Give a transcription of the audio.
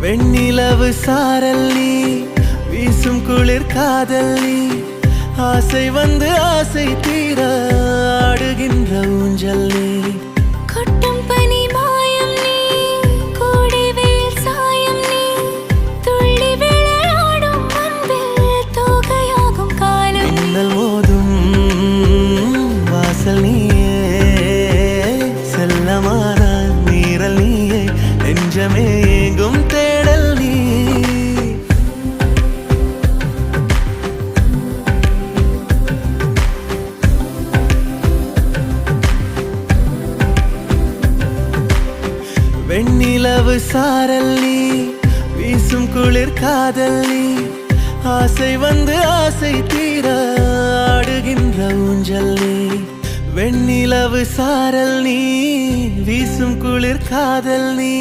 வெண்ணிலவு சாரல் நீ, வீசும் குளிர் காதல் நீ, ஆசை வந்து ஆசை தீர ஆடுகின்ற ஊஞ்சல் நீ. கொட்டும் பனி மாயம் நீ, கோடை வெயில் சாயம் நீ, துள்ளி விளையாடும் அன்பில் தோகையாகும் காலம். மின்னல் மோதும் வாசல் நீயே, செல்லமான நீரல் நீயே, நெஞ்சமே எங்கும் தேடல் நீ. வெண்ணிலவு சாரல் நீ, வீசும் குளிர் காதல் நீ, ஆசை வந்து ஆசை தீர ஆடுகின்ற ஊஞ்சல் நீ. வெண்ணிலவு சாரல் நீ, வீசும் குளிர் காதல் நீ,